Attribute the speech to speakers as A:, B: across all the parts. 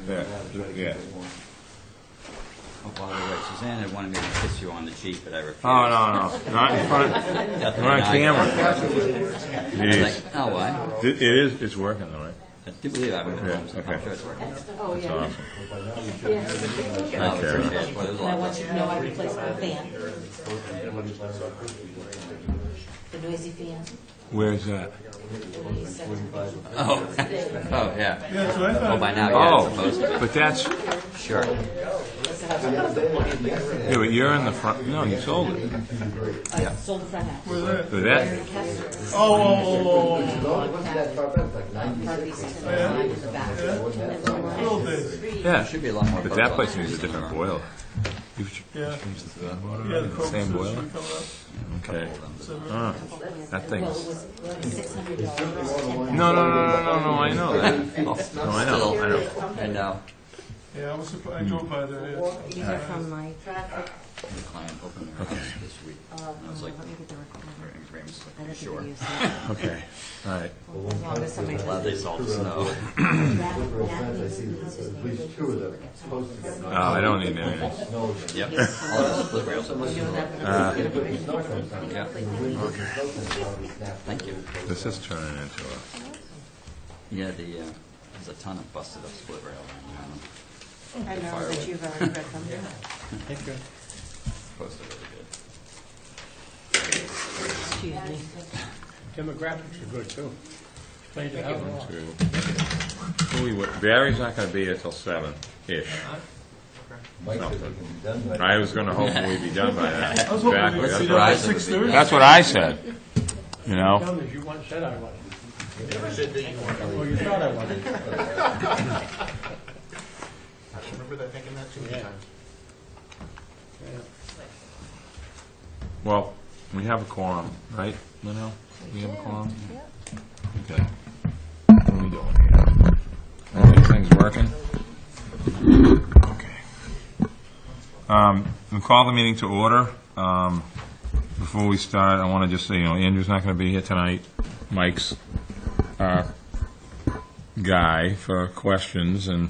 A: Yeah. Yeah.
B: Oh, by the way, Suzanne had wanted me to kiss you on the cheek, but I refused.
A: Oh, no. Not in front of... We're on camera.
B: Jeez. Like, oh, why?
A: It is. It's working, though, right?
B: I do believe I'm
A: Yeah, okay.
B: I'm sure it's working.
C: Oh,
A: That's
C: yeah.
A: awesome.
C: Yeah.
B: I appreciate it. Well, there's a
C: And I
B: lot.
C: want you to know I replaced my fan. The noisy fan.
A: Where's that?
B: Oh, oh yeah.
D: That's what I thought.
B: Oh, by now, yeah, it's supposed to.
A: But that's...
B: Sure.
A: Yeah, but you're in the front... No, you sold it.
C: I sold the front half.
D: Where's that?
A: With that?
D: Oh. Little bit.
A: Yeah.
B: Should be a lot more.
A: But that place needs a different boiler. You
D: Yeah.
A: changed the third boiler?
D: Yeah, the
A: The same
D: Chrome
A: boiler?
D: system coming up.
A: Okay. That thing's...
C: Well, it was $600.
A: No, I know that. No, I know.
B: And
D: Yeah, I was surprised. I drove by there. Yeah.
C: These are from my
B: the client opened their house this week. And I was like,
C: let me get the record.
B: we're in agreement,
C: I don't
B: sure.
C: think you
A: Okay. All right.
C: as long as somebody
B: Glad they solved the snow.
A: Oh, I don't need anything.
B: Yep. All those split rails. Yeah. Thank you.
A: This is turning into a...
B: Yeah, there's a ton of busted up split rail around the island.
C: I know that you've already read them.
B: Thank you. Posted really good.
C: Excuse me.
E: Demographics are good too. Played it out.
A: Barry's not going to be here till 7-ish. I was going to hopefully be done by that.
D: I was hoping
A: Exactly.
D: we'd
A: That's
D: see
A: what-
D: that by 6:30.
A: That's what I said. You know?
E: Dumb as you once said I was. Well, you thought I was.
F: I remember that thinking that too many
E: Yeah.
F: times.
A: Well, we have a quorum, right, Lino? We have a quorum? Okay. What are we doing here? All these things working? Okay. We'll call the meeting to order. Before we start, I want to just say, Andrew's not going to be here tonight. Mike's our guy for questions and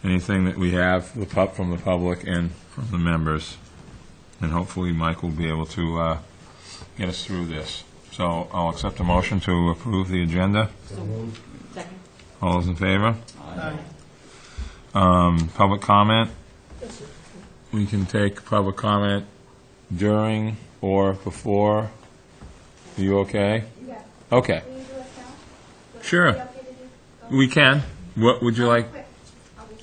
A: anything that we have from the public and from the members. And hopefully Mike will be able to get us through this. So I'll accept a motion to approve the agenda.
C: Second.
A: All those in favor? Public comment? We can take public comment during or before. Are you okay?
G: Yeah.
A: Okay.
G: Can you do it now?
A: Sure. We can. What would you like?
G: Quick. I'll be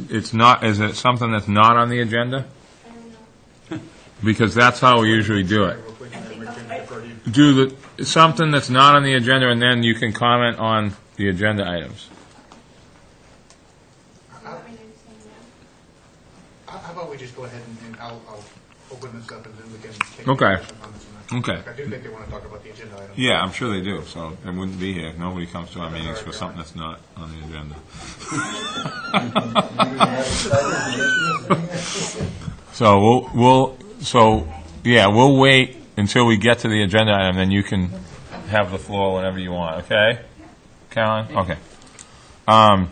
A: It's not, is it something that's not on the agenda?
G: I don't know.
A: Because that's how we usually do it.
F: Real quick, and then we can defer to you.
A: Do something that's not on the agenda, and then you can comment on the agenda items.
G: You want me to do the same now?
F: How about we just go ahead and I'll open this up and then we can take
A: Okay.
F: questions on this one.
A: Okay.
F: I do think they want to talk about the agenda item.
A: Yeah, I'm sure they do, so they wouldn't be here. Nobody comes to our meetings for something that's not on the agenda. So we'll wait until we get to the agenda item, then you can have the floor whenever you want, okay? Carolyn? Okay. All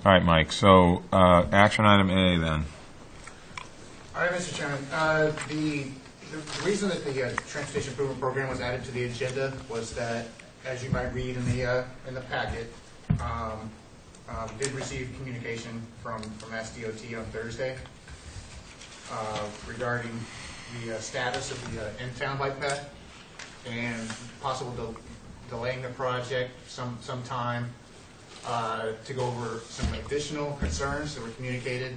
A: right, Mike, so action item A then.
F: All right, Mr. Chairman. The reason that the Transportation Improvement Program was added to the agenda was that, as you might read in the packet, did receive communication from SDOT on Thursday regarding the status of the in-town bike path and possible delaying the project some time to go over some additional concerns that were communicated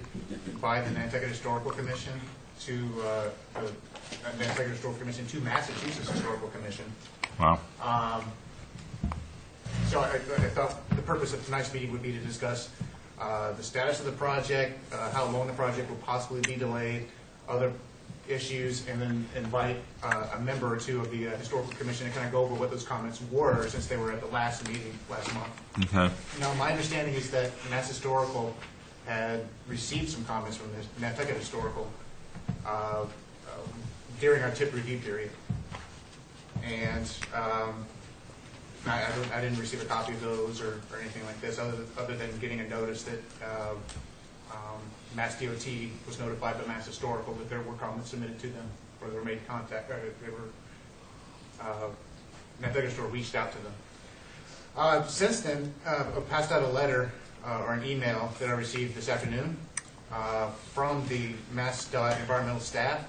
F: by the Nantucket Historical Commission to the Nantucket Historical Commission to Massachusetts Historical Commission.
A: Wow.
F: So I thought the purpose of tonight's meeting would be to discuss the status of the project, how long the project will possibly be delayed, other issues, and then invite a member or two of the Historical Commission to kind of go over what those comments were since they were at the last meeting last month.
A: Okay.
F: Now, my understanding is that Mass Historical had received some comments from the Nantucket Historical during our tip review period. And I didn't receive a copy of those or anything like this, other than getting a notice that Mass DOT was notified by Mass Historical that there were comments submitted to them, or they were made contact, or they were, Nantucket Historical reached out to them. Since then, I passed out a letter or an email that I received this afternoon from the Mass DOT environmental staff,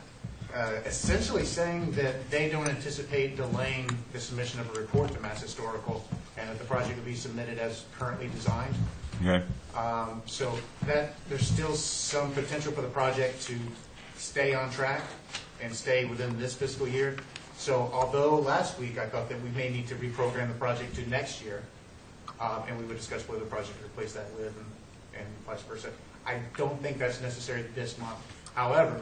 F: essentially saying that they don't anticipate delaying the submission of a report to Mass Historical, and that the project will be submitted as currently designed.
A: Okay.
F: So that there's still some potential for the project to stay on track and stay within this fiscal year. So although last week I thought that we may need to reprogram the project to next year, and we would discuss whether the project to replace that with and vice versa, I don't think that's necessary this month. However,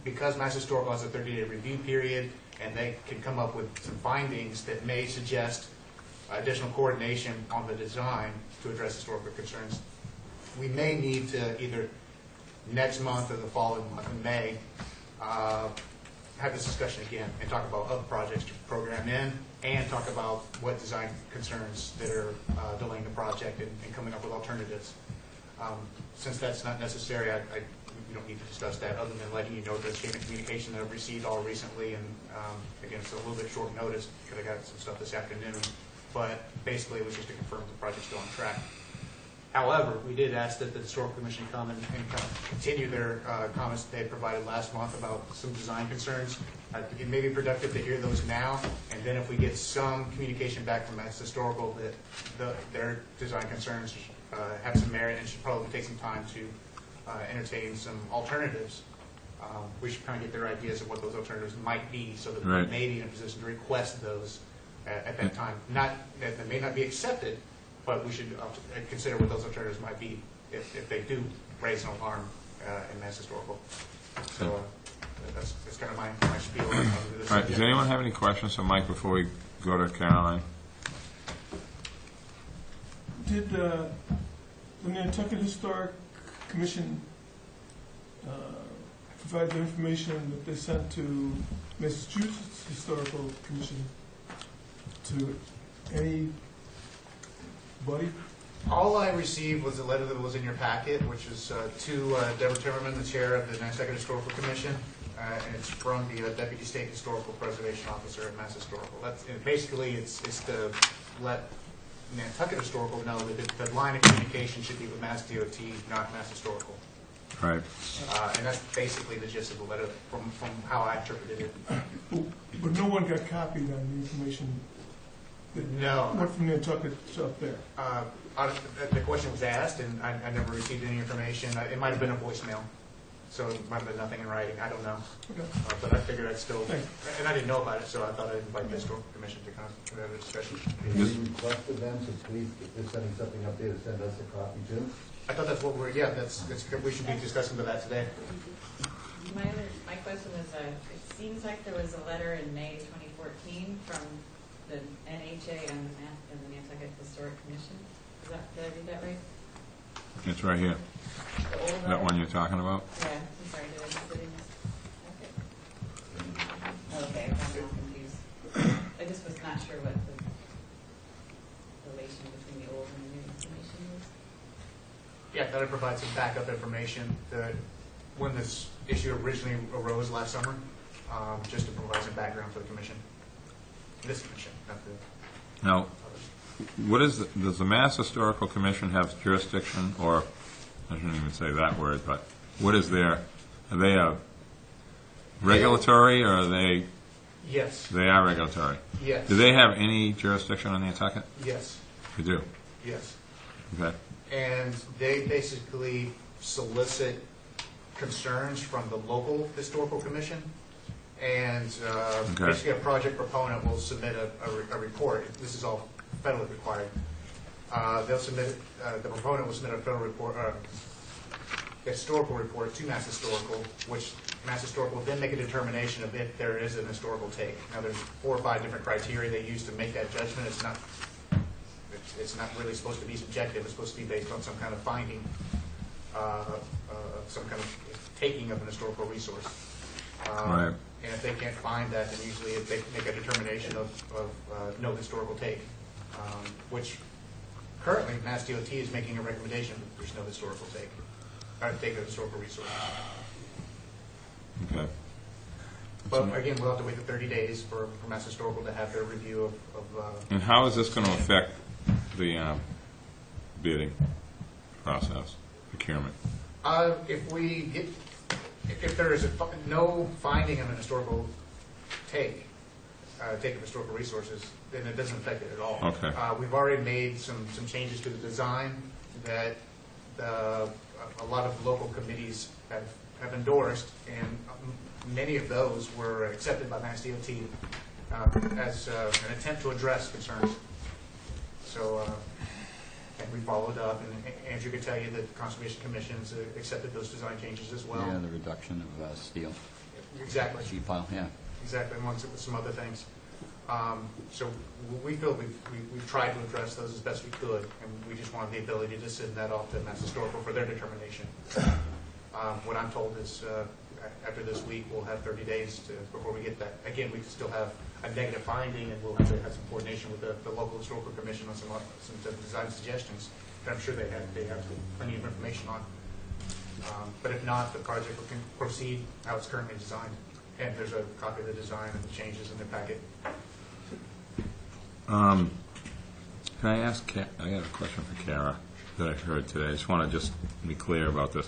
F: because Mass Historical has a 30-day review period, and they can come up with some findings that may suggest additional coordination on the design to address historical concerns, we may need to either next month or the following month in May have this discussion again and talk about other projects to program in, and talk about what design concerns that are delaying the project and coming up with alternatives. Since that's not necessary, we don't need to discuss that, other than letting you know the chain of communication that I've received all recently. And again, it's a little bit short notice because I got some stuff this afternoon, but basically it was just to confirm the project's still on track. However, we did ask that the Historical Commission come and kind of continue their comments that they had provided last month about some design concerns. It may be productive to hear those now, and then if we get some communication back from Mass Historical that their design concerns have some merit and should probably take some time to entertain some alternatives, we should kind of get their ideas of what those alternatives might be, so that we may be in a position to request those at that time. Not that they may not be accepted, but we should consider what those alternatives might be if they do raise an alarm in Mass Historical. So that's kind of my spiel.
A: All right. Does anyone have any questions for Mike before we go to Caroline?
D: Did the Nantucket Historic Commission provide the information that they sent to Massachusetts Historical Commission to anybody?
F: All I received was a letter that was in your packet, which is to Deborah Timmerman, the chair of the Nantucket Historical Commission, and it's from the Deputy State Historical Preservation Officer at Mass Historical. Basically, it's to let Nantucket Historical know that the line of communication should be with Mass DOT, not Mass Historical.
A: Right.
F: And that's basically the gist of the letter from how I interpreted it.
D: But no one got copied on the information that
F: No.
D: went from Nantucket up there.
F: The question was asked, and I never received any information. It might have been a voicemail, so it might have been nothing in writing. I don't know.
D: Okay.
F: But I figured I'd still,
D: Thanks.
F: and I didn't know about it, so I thought I'd invite the Historical Commission to kind of have a discussion.
H: Can you requested them to please, if they're sending something up there, to send us a copy too?
F: I thought that's what we should be discussing about that today.
I: My question is, it seems like there was a letter in May 2014 from the NHA and the Nantucket Historic Commission. Did I read that right?
A: It's right here.
I: The old
A: That
I: letter?
A: one you're talking about?
I: Yeah, I'm sorry, did I miss it in this? Okay, I'm all confused. I just was not sure what the relation between the old and the new information was.
F: Yeah, I thought I'd provide some backup information that when this issue originally arose last summer, just to provide some background for the commission. This commission, not the
A: Now,
F: others.
A: what is does the Mass Historical Commission have jurisdiction, or I shouldn't even say that word, but what is their? Are they a regulatory, or are they?
F: Yes.
A: They are regulatory.
F: Yes.
A: Do they have any jurisdiction on Nantucket?
F: Yes.
A: They do.
F: Yes.
A: Okay.
F: And they basically solicit concerns from the local historical commission, and
A: Okay.
F: basically a project proponent will submit a report. This is all federally required. They'll submit, the proponent will submit a federal report, a historical report to Mass Historical, which Mass Historical will then make a determination of if there is an historical take. Now, there's 4 or 5 different criteria they use to make that judgment. It's not really supposed to be subjective. It's supposed to be based on some kind of finding, some kind of taking of an historical resource.
A: Right.
F: And if they can't find that, then usually they make a determination of no historical take, which currently Mass DOT is making a recommendation that there's no historical take, take of historical resources.
A: Okay.
F: But again, we'll have to wait the 30 days for Mass Historical to have their review of
A: And how is this going to affect the bidding process, procurement?
F: If there is no finding of an historical take of historical resources, then it doesn't affect it at all.
A: Okay.
F: We've already made some changes to the design that a lot of local committees have endorsed, and many of those were accepted by Mass DOT as an attempt to address concerns. So, and we followed up, and Andrew could tell you that the Conservation Commission's accepted those design changes as well.
B: Yeah, the reduction of steel,
F: Exactly.
B: sheet pile, yeah.
F: Exactly, amongst some other things. So we feel we've tried to address those as best we could, and we just wanted the ability to send that off to Mass Historical for their determination. What I'm told is after this week, we'll have 30 days before we get that. Again, we still have a negative finding, and we'll have to have some coordination with the local historical commission on some design suggestions that I'm sure they have plenty of information on. But if not, the project can proceed how it's currently designed. And there's a copy of the design and the changes in the packet.
A: Can I ask, I got a question for Kara that I heard today. I just want to be clear about this.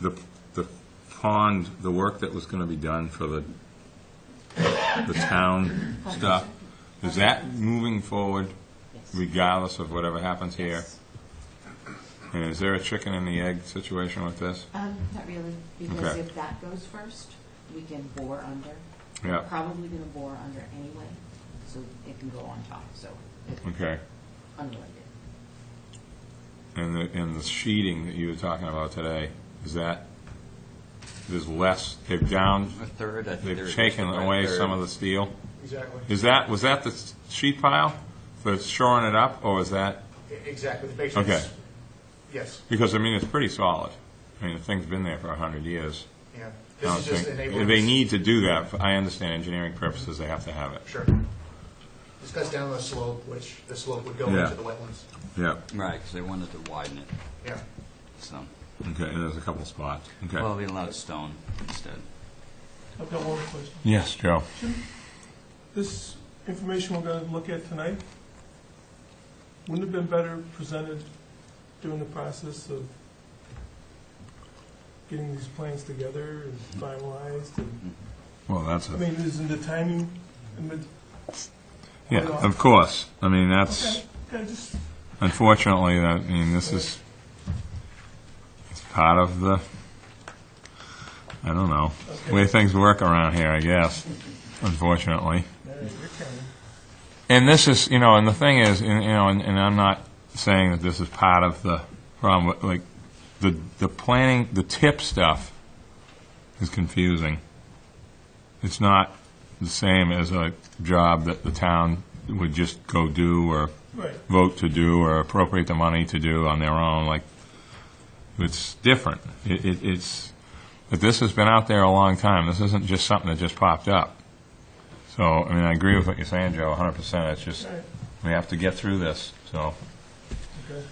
A: The pond, the work that was going to be done for the town stuff, is that moving forward
C: Yes.
A: regardless of whatever happens here?
C: Yes.
A: And is there a chicken and the egg situation with this?
C: Not really, because
A: Okay.
C: if that goes first, we can bore under.
A: Yeah.
C: We're probably going to bore under anyway, so it can go on top, so it's
A: Okay.
C: unrelated.
A: And the sheeting that you were talking about today, is that, there's less, they've down,
B: A third, I think.
A: they've taken away some of the steel?
F: Exactly.
A: Was that the sheet pile for shoring it up, or was that,
F: Exactly. The basements.
A: Okay.
F: Yes.
A: because, I mean, it's pretty solid. I mean, the thing's been there for 100 years.
F: Yeah.
A: I
F: This
A: don't
F: is just
A: think-
F: enabling.
A: They need to do that, I understand engineering purposes, they have to have it.
F: Sure. This cuts down the slope, which the slope would go
A: Yeah.
F: into the wetlands.
A: Yeah,
B: Right, because they wanted to widen it,
F: Yeah.
B: so.
A: okay, and there's a couple spots, okay.
B: Well, we allowed stone instead.
D: I've got one question.
A: Yes, Joe?
D: This information we're going to look at tonight, wouldn't it have been better presented during the process of getting these plans together and finalized? And,
A: Well, that's
D: I mean, isn't the timing,
A: yeah, of course. I mean, that's,
D: okay, just,
A: unfortunately, I mean, this is, it's part of the, I don't know, the way things work around here, I guess, unfortunately.
D: you're counting.
A: And this is, and the thing is, and I'm not saying that this is part of the problem, but like, the planning, the tip stuff is confusing. It's not the same as a job that the town would just go do or
D: Right.
A: vote to do or appropriate the money to do on their own. Like, it's different. It's, but this has been out there a long time. This isn't just something that just popped up. So, I mean, I agree with what you're saying, Joe, 100%. It's just,
D: Right.
A: we have to get through this, so.
D: Okay.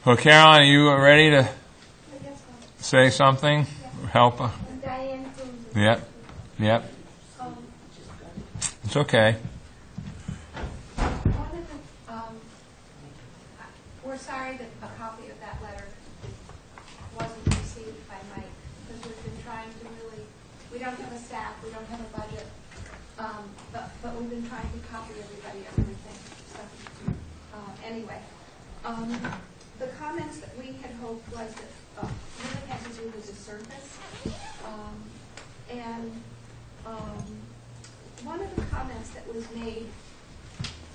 A: Well, Caroline, are you ready to
G: I guess
A: say something? Help?
G: I'm Diane from.
A: Yep, yep,
G: Um,
A: it's okay.
G: one of the, we're sorry that a copy of that letter wasn't received by Mike, because we've been trying to really, we don't have a staff, we don't have a budget, but we've been trying to copy everybody on everything, so, anyway. The comments that we had hoped was that, really had to do with the surface, and, one of the comments that was made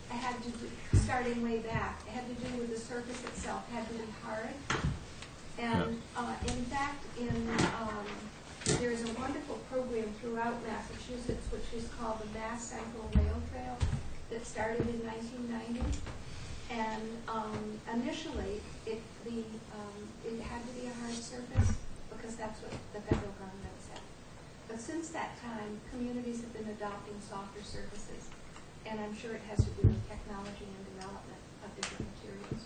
G: had to do, starting way back, it had to do with the surface itself, had to be hard. And in fact, there's a wonderful program throughout Massachusetts, which is called the Mass Central Rail Trail, that started in 1990. And initially, it had to be a hard surface, because that's what the federal government said. But since that time, communities have been adopting softer surfaces, and I'm sure it has to do with technology and development of different materials.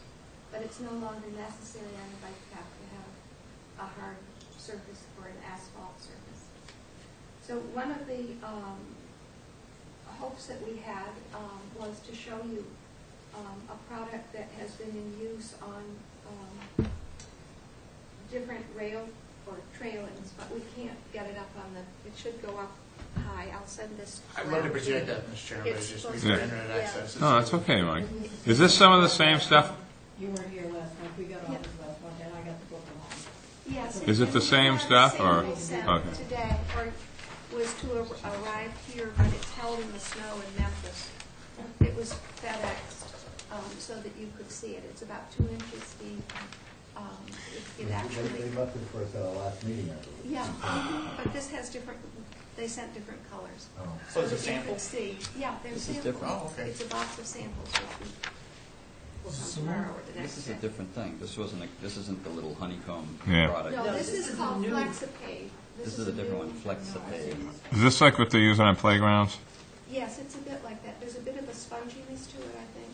G: But it's no longer necessary on a bike path to have a hard surface or an asphalt surface. So one of the hopes that we had was to show you a product that has been in use on different rail or trailings, but we can't get it up on the, it should go up high. I'll send this.
F: I'd love to project that, Mr. Chairman, but it's just we
A: Yeah.
F: internet access.
A: No, that's okay, Mike. Is this some of the same stuff?
J: You weren't here last month, we got all this last month, and I got the book along.
G: Yes.
A: Is it the same stuff, or-
G: Sample sent
A: okay.
G: today, or was to arrive here, but it's held in the snow in Memphis. It was FedExed, so that you could see it. It's about 2 inches deep. It
H: They
G: actually,
H: left it for us at our last meeting, I believe.
G: yeah, but this has different, they sent different colors.
H: Oh.
F: So it's a
G: that you
F: sample?
G: could see. Yeah, they're
B: This is
G: samples.
B: different.
F: Oh, okay.
G: It's a box of samples, which will come tomorrow or the
B: This
G: next
B: is
G: day.
B: a different thing. This isn't the little honeycomb
A: Yeah.
B: product.
G: No, this is
J: is
G: called
J: new.
G: Flexipay.
B: This is a different one, Flexipay.
A: Is this like what they're using on playgrounds?
G: Yes, it's a bit like that. There's a bit of a sponginess to it, I think.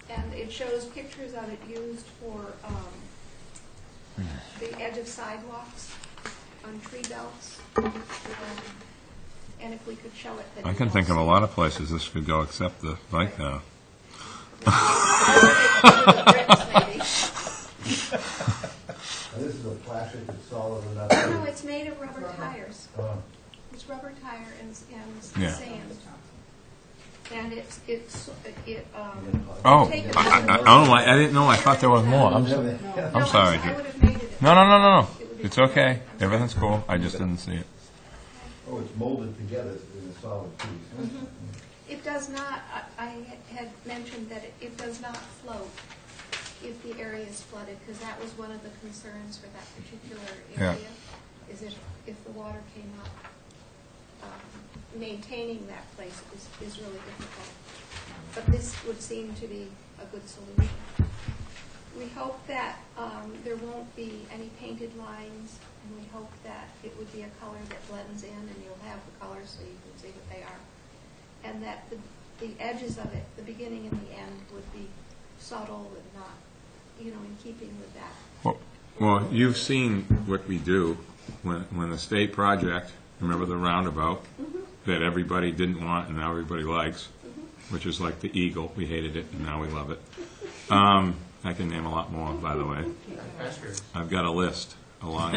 G: And it shows pictures of it used for the edge of sidewalks, on tree belts. And if we could show it. then
A: I
G: you'd
A: can
G: all
A: think of a
G: see
A: lot
G: it.
A: of places this could go except the bike path.
G: Maybe.
H: And this is a plastic that's solid enough.
G: No, it's made of rubber tires.
H: Oh.
G: It's rubber tire and
A: Yeah.
G: sand. And it,
A: Oh,
G: Take it.
A: I didn't know. I thought there was more. I'm sorry.
G: no,
A: sorry,
G: I
A: Jim.
G: would have made it.
A: No.
G: It would be
A: It's
G: fine.
A: okay. Everything's cool. I just didn't see it.
H: Oh, it's molded together in a solid piece.
G: Mhm. It does not, I had mentioned that it does not float if the area is flooded, because that was one of the concerns for that particular
A: Yeah.
G: area, is if the water came up, maintaining that place is really difficult. But this would seem to be a good solution. We hope that there won't be any painted lines, and we hope that it would be a color that blends in, and you'll have the colors so you can see what they are. And that the edges of it, the beginning and the end, would be subtle and not, in keeping with that.
A: Well, you've seen what we do when the state project, remember the roundabout, that everybody didn't want and now everybody likes, which is like the Eagle. We hated it and now we love it. I can name a lot more, by the way.
F: That's good.
A: I've got a list, a long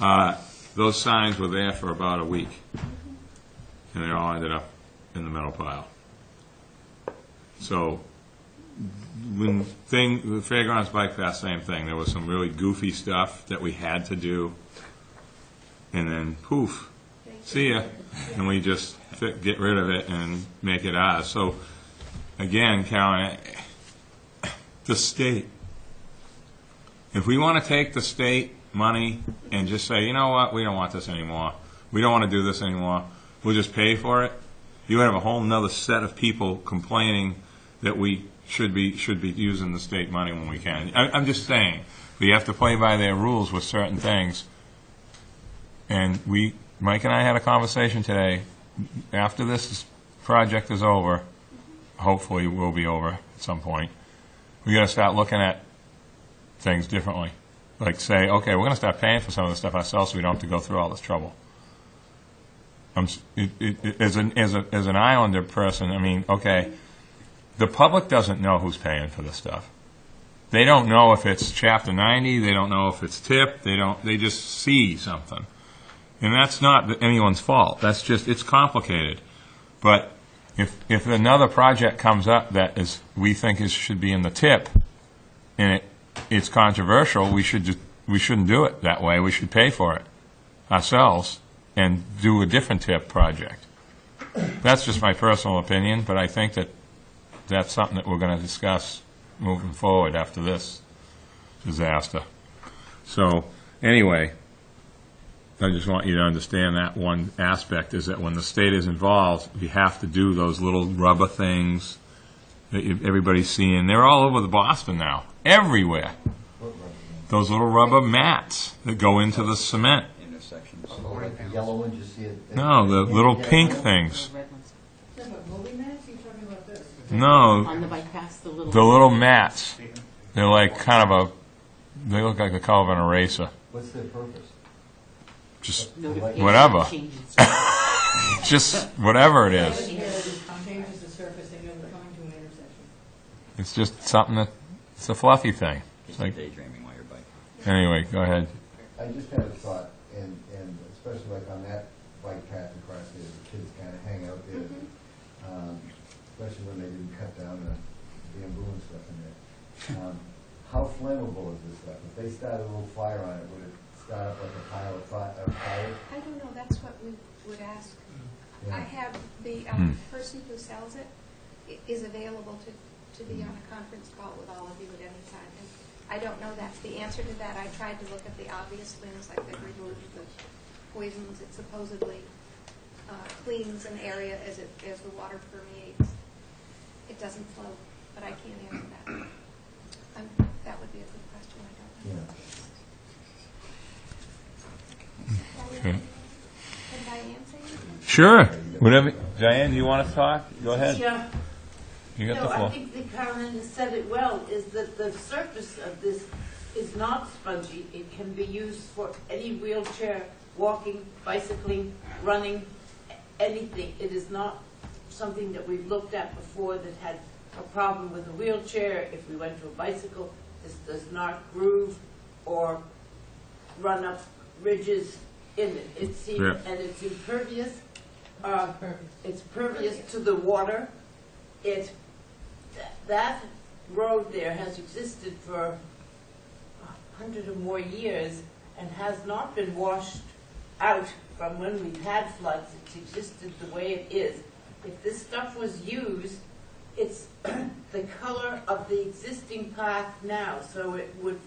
A: list. Those signs were there for about a week, and they all ended up in the metal pile. So, the Fairgrounds Bike Path, same thing. There was some really goofy stuff that we had to do, and then poof, see ya, and we just get rid of it and make it ours. So, again, Carolyn, the state. If we want to take the state money and just say, you know what, we don't want this anymore, we don't want to do this anymore, we'll just pay for it, you have a whole nother set of people complaining that we should be using the state money when we can. I'm just saying, we have to play by their rules with certain things. And Mike and I had a conversation today. After this project is over, hopefully it will be over at some point, we got to start looking at things differently. Like say, okay, we're going to start paying for some of this stuff ourselves so we don't have to go through all this trouble. As an Islander person, I mean, okay, the public doesn't know who's paying for this stuff. They don't know if it's Chapter 90. They don't know if it's TIP. They just see something. And that's not anyone's fault. That's just, it's complicated. But if another project comes up that we think should be in the TIP, and it's controversial, we shouldn't do it that way. We should pay for it ourselves and do a different TIP project. That's just my personal opinion, but I think that's something that we're going to discuss moving forward after this disaster. So, anyway, I just want you to understand that one aspect is that when the state is involved, you have to do those little rubber things that everybody's seeing. They're all over the Boston now, everywhere. Those little rubber mats that go into the cement.
B: Intersections.
H: Oh, like the yellow ones, you see it?
A: No, the little pink things.
C: The red ones.
J: Yeah, but moving mats, you're talking about this?
A: No,
C: On the bike path, the little.
A: the little mats. They're like kind of they look like the color of an eraser.
H: What's their purpose?
A: Just
C: Notification
A: whatever.
C: changes.
A: Just whatever it is.
J: Changes the surfacing of coming to an intersection.
A: It's just something that, it's a fluffy thing. It's
B: Just
A: like,
B: daydreaming while you're biking.
A: anyway, go ahead.
H: I just had a thought, and especially like on that bike path across there, the kids kind of hang out there, especially when they didn't cut down the bamboo and stuff in there. How flammable is this stuff? If they started a little fire on it, would it start up like a pile of fire?
G: I don't know, that's what we would ask.
H: Yeah.
G: I have the person who sells it is available to be on a conference call with all of you at any time. And I don't know that's the answer to that. I tried to look at the obvious things, like they removed the poisons. It supposedly cleans an area as the water permeates. It doesn't float, but I can't answer that. That would be a good question. I don't know.
H: Yeah.
A: Okay.
G: Can Diane say anything?
A: Sure. Whatever. Diane, you want to talk? Go ahead.
K: Yeah.
A: You got
K: No,
A: the
K: I
A: floor.
K: think that Carolyn has said it well, is that the surface of this is not spongy. It can be used for any wheelchair, walking, bicycling, running, anything. It is not something that we've looked at before that had a problem with a wheelchair. If we went to a bicycle, this does not groove or run up ridges in it. It seems,
A: Yeah.
K: and it's impervious. It's pervious to the water. That road there has existed for 100 or more years and has not been washed out from when we've had floods. It's existed the way it is. If this stuff was used, it's the color of the existing path now, so it would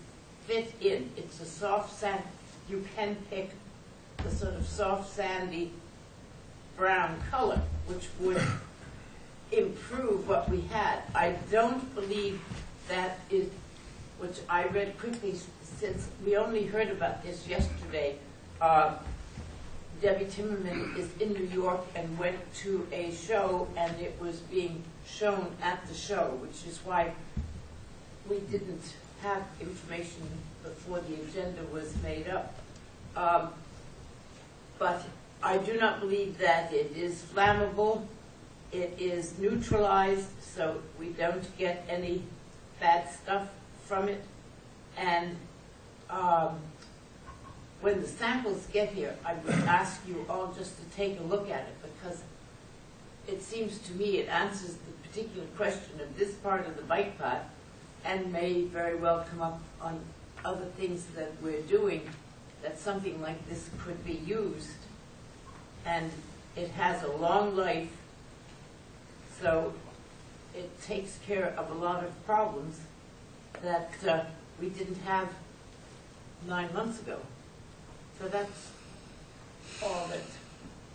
K: fit in. It's a soft sand. You can pick the sort of soft sandy brown color, which would improve what we had. I don't believe that is, which I read quickly since we only heard about this yesterday. Debbie Timmerman is in New York and went to a show, and it was being shown at the show, which is why we didn't have information before the agenda was made up. But I do not believe that it is flammable. It is neutralized, so we don't get any bad stuff from it. And when the samples get here, I would ask you all just to take a look at it, because it seems to me it answers the particular question of this part of the bike path, and may very well come up on other things that we're doing, that something like this could be used. And it has a long life, so it takes care of a lot of problems that we didn't have 9 months ago. So that's all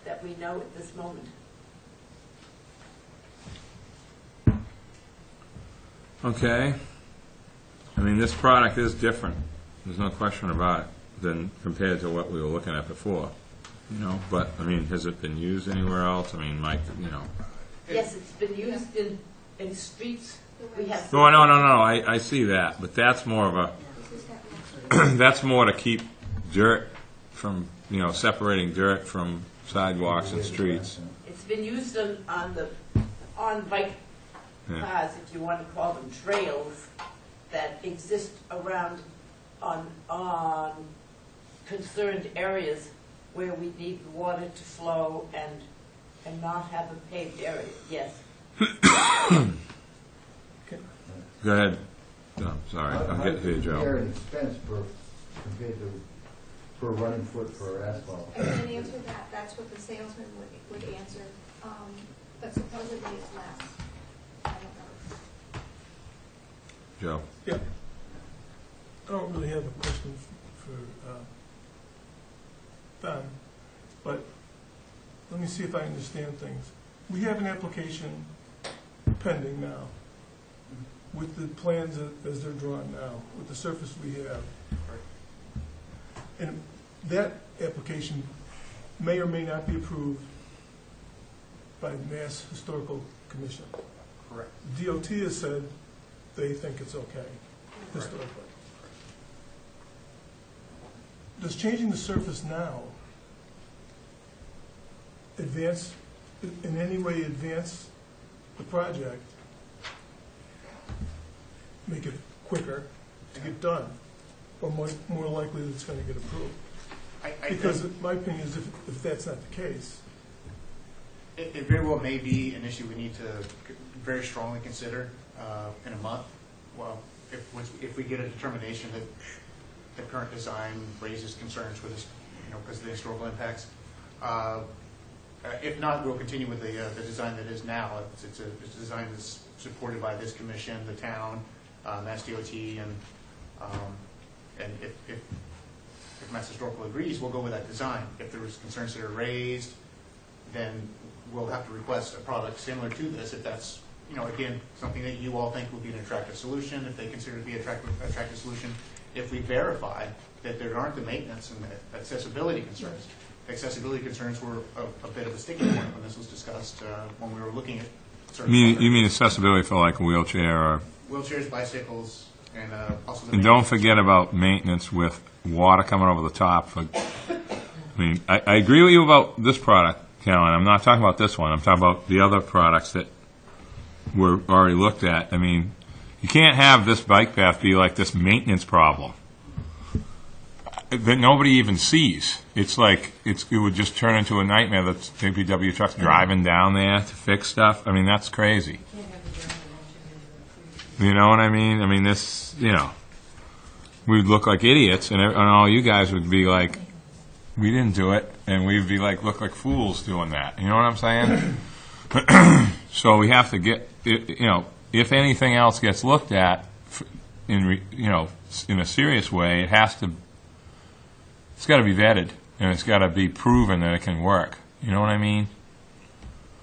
K: that we know at this moment.
A: Okay. I mean, this product is different. There's no question about it than compared to what we were looking at before. You know, but I mean, has it been used anywhere else? I mean, Mike, you know.
K: Yes, it's been used in streets. We have.
A: No, I see that, but that's more of a, that's more to keep dirt from, you know, separating dirt from sidewalks and streets.
K: It's been used on bike paths, if you want to call them trails, that exist around on concerned areas where we need the water to flow and not have a paved area. Yes.
A: Go ahead. No, sorry, I'll get to you, Joe.
H: Compare an expense compared to per running foot for asphalt.
G: I can answer that. That's what the salesman would answer. But supposedly it's less. I don't know.
A: Joe.
D: Yeah. I don't really have a question for Don, but let me see if I understand things. We have an application pending now with the plans as they're drawn now, with the surface we have. And that application may or may not be approved by Mass Historical Commission.
F: Correct.
D: DOT has said they think it's okay historically. Does changing the surface now advance, in any way advance the project, make it quicker to get done, or more likely that it's going to get approved? Because my opinion is if that's not the case.
F: It very well may be an issue we need to very strongly consider in a month. Well, if we get a determination that the current design raises concerns with this, because of the historical impacts. If not, we'll continue with the design that is now. It's a design that's supported by this commission, the town, Mass DOT, and if Mass Historical agrees, we'll go with that design. If there's concerns that are raised, then we'll have to request a product similar to this. If that's, again, something that you all think will be an attractive solution, if they consider it to be an attractive solution, if we verify that there aren't the maintenance and the accessibility concerns. The accessibility concerns were a bit of a sticking point when this was discussed, when we were looking at certain...
A: You mean accessibility for like a wheelchair or...
F: Wheelchairs, bicycles, and also the...
A: And don't forget about maintenance with water coming over the top. I agree with you about this product, Caroline. I'm not talking about this one. I'm talking about the other products that were already looked at. I mean, you can't have this bike path be like this maintenance problem that nobody even sees. It's like it would just turn into a nightmare. That's DPW trucks driving down there to fix stuff. I mean, that's crazy. You know what I mean? I mean, this, we'd look like idiots, and all you guys would be like, we didn't do it, and we'd be like, look like fools doing that. You know what I'm saying? So we have to get, if anything else gets looked at in a serious way, it's got to be vetted, and it's got to be proven that it can work. You know what I mean?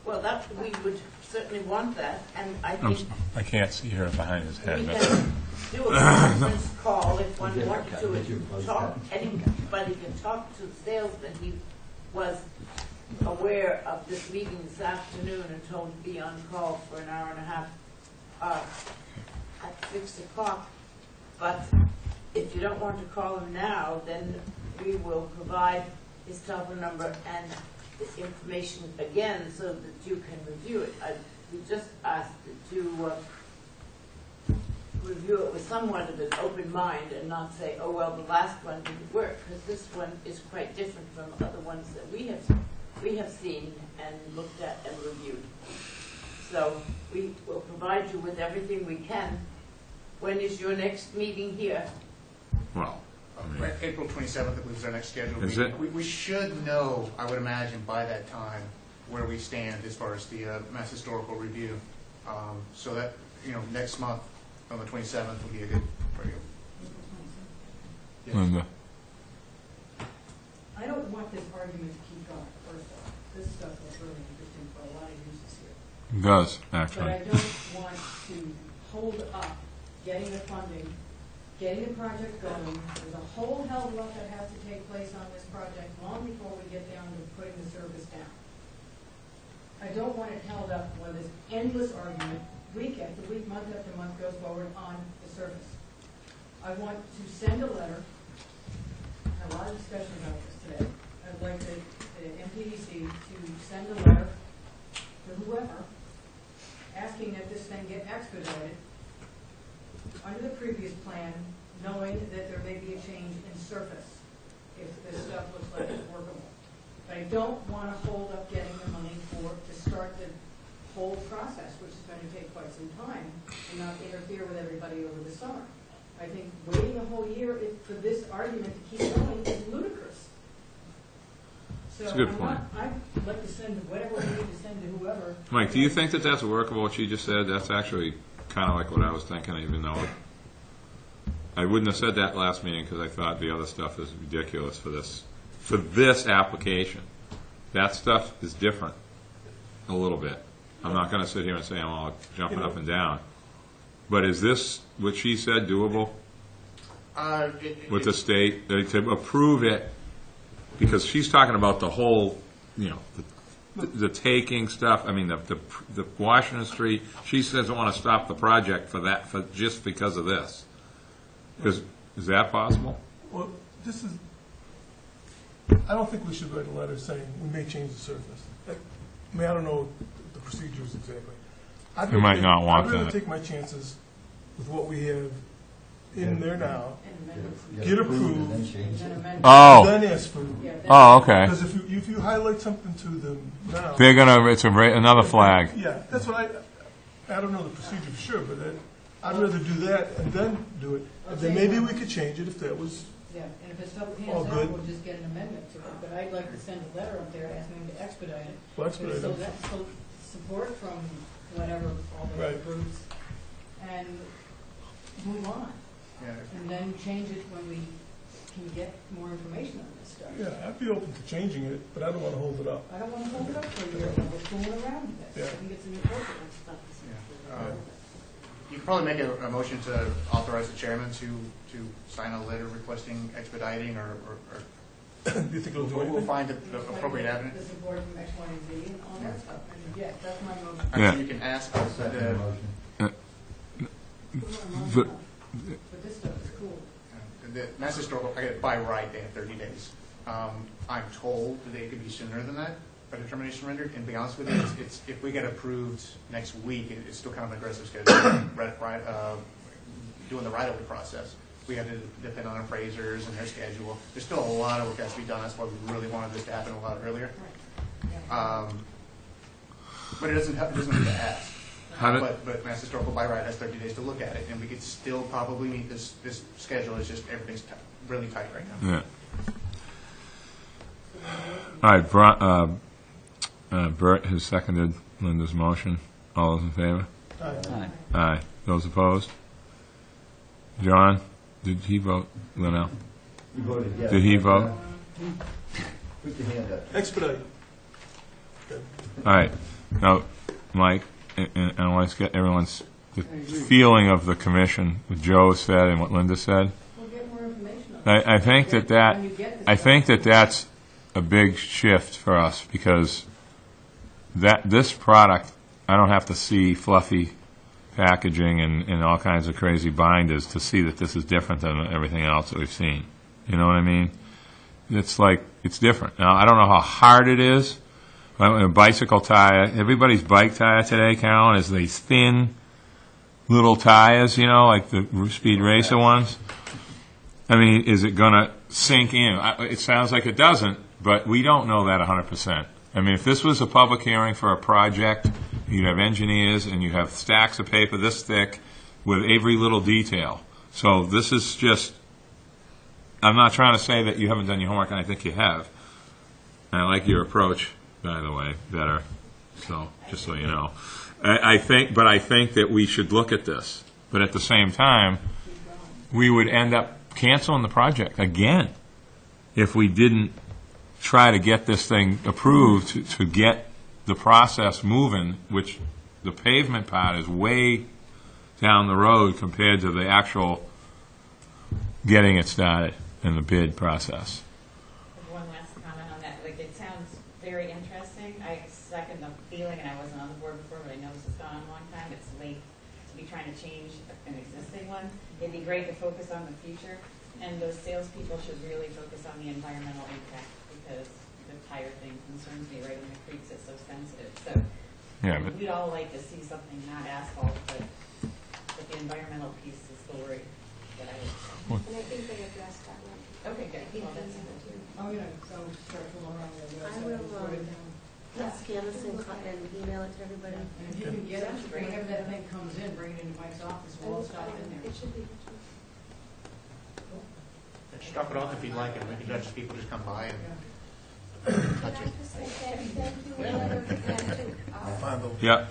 K: Well, we would certainly want that, and I think
A: I can't see her behind his head.
K: we can do a conference call if one wanted to talk. Anybody can talk to the salesman. He was aware of this meeting this afternoon and told to be on call for an hour and a half at 6 o'clock. But if you don't want to call him now, then we will provide his telephone number and his information again so that you can review it. We just asked that you review it with somewhat of an open mind and not say, oh, well, the last one didn't work, because this one is quite different from other ones that we have seen and looked at and reviewed. So we will provide you with everything we can. When is your next meeting here?
A: Well,
F: April 27th, I believe, is our next schedule.
A: Is it?
F: We should know, I would imagine, by that time, where we stand as far as the Mass Historical Review. So that, next month on the 27th will be a good review. Yes.
A: Linda.
J: I don't want this argument to keep going, first of all. This stuff is really interesting for a lot of uses here.
A: It does,
J: But
A: actually.
J: I don't want to hold up getting the funding, getting the project going. There's a whole hell of a lot that has to take place on this project long before we get down to putting the service down. I don't want it held up when this endless argument, week after week, month after month, goes forward on the surface. I want to send a letter. Had a lot of discussion about this today. I'd like the MPDC to send a letter to whoever asking that this thing get expedited under the previous plan, knowing that there may be a change in surface if this stuff looks like it's workable. But I don't want to hold up getting the money to start the whole process, which is going to take quite some time, and not interfere with everybody over the summer. I think waiting a whole year for this argument to keep going is ludicrous. So
A: That's a good point.
J: I'd like to send whatever we need to send to whoever.
A: Mike, do you think that that's workable, what you just said? That's actually kind of like what I was thinking, even though I wouldn't have said that last meeting because I thought the other stuff is ridiculous for this application. That stuff is different a little bit. I'm not going to sit here and say I'm all jumping up and down. But is this, what she said, doable with the state? To approve it because she's talking about the whole, you know, the taking stuff, I mean, the Washington Street, she doesn't want to stop the project for just because of this. Is that possible?
D: Well, this is, I don't think we should write a letter saying we may change the surface. I mean, I don't know the procedures exactly.
A: You might not want
D: I'd rather
A: that.
D: take my chances with what we have in there now,
H: Yeah,
D: get
H: approve and
D: approved,
H: then change it.
A: Oh,
D: then ask for,
A: oh, okay.
D: because if you highlight something to them now.
A: They're gonna, it's another flag.
D: Yeah, that's what I don't know the procedure for sure, but I'd rather do that and then do it. And then maybe we could change it if that was,
J: Yeah, and if it's still
D: All
J: hands
D: good.
J: out, we'll just get an amendment to it, but I'd like to send a letter up there asking them to expedite it.
D: well, expedite
J: So
D: it.
J: that's support from whatever, all the
D: Right.
J: groups, and move on.
F: Yeah.
J: And then change it when we can get more information on this stuff.
D: Yeah, I'd be open to changing it, but I don't want to hold it up.
J: I don't want to hold it up for a year, and we're fooling around with this. I
D: Yeah.
J: think it's an important stuff.
F: You could probably make a motion to authorize the chairman to sign a letter requesting expediting, or
D: Do you think it'll do
F: we'll
D: anything?
F: find the appropriate avenue.
J: The support from X, Y, and Z, and all that stuff, and yes, that's my motion.
A: Yeah.
F: So you can ask
H: Second
F: the,
H: motion.
A: But-
J: But this stuff is cool.
F: the Mass Historical, by right, they have 30 days. I'm told that they could be sooner than that, by determination rendered, and to be honest with you, it's, if we get approved next week, it's still kind of an aggressive schedule, doing the right-of-way process. We have to depend on appraisers and their schedule. There's still a lot of work that has to be done, that's why we really wanted this to happen a lot earlier. But it doesn't have to ask. But Mass Historical by right has 30 days to look at it, and we could still probably meet this schedule, it's just everything's really tight right now.
A: Yeah. All right, Bert has seconded Linda's motion. All those in favor?
B: Aye.
A: Aye. Those opposed? John, did he vote? Linnell?
H: You voted yes.
A: Did he vote?
H: Put your hand up.
D: Expedite.
A: All right. Now, Mike, and I want to get everyone's the feeling of the commission, what Joe said and what Linda said.
J: We'll get more information on it.
A: I think that that's a big shift for us, because this product, I don't have to see fluffy packaging and all kinds of crazy binders to see that this is different than everything else that we've seen. You know what I mean? It's like, it's different. Now, I don't know how hard it is. A bicycle tire, everybody's bike tire today, Carolyn, is these thin little tires, you know, like the Speed Racer ones. I mean, is it going to sink in? It sounds like it doesn't, but we don't know that 100%. I mean, if this was a public hearing for a project, you'd have engineers and you have stacks of paper this thick with every little detail. So this is just, I'm not trying to say that you haven't done your homework, and I think you have. And I like your approach, by the way, better. So, just so you know. I think that we should look at this. But at the same time, we would end up canceling the project again if we didn't try to get this thing approved to get the process moving, which the pavement part is way down the road compared to the actual getting it started in the bid process.
I: One last comment on that, like, it sounds very interesting. I second the feeling, and I wasn't on the board before, but I know this has gone on a long time. It's late to be trying to change an existing one. It'd be great to focus on the future, and those salespeople should really focus on the environmental impact, because the tire thing concerns me right in the creeks. It's so sensitive. So
A: Yeah, but
I: we'd all like to see something not asphalt, but the environmental piece is the worry that I would say.
G: And I think they addressed that one.
I: Okay, good.
G: I think
I: Well,
G: they
I: that's
G: did too.
J: Oh, yeah, so start to around the
L: I
J: website.
L: will,
J: and put it down.
L: let's scan this and email it to everybody.
J: And if you can get it, whenever that thing comes in, bring it into Mike's office, we'll all stop in there.
G: It should be.
F: Just drop it off if you'd like, and we can judge people just come by and
G: Can
F: touch
G: I
F: it.
G: just say thank you? We never meant to,
A: yeah.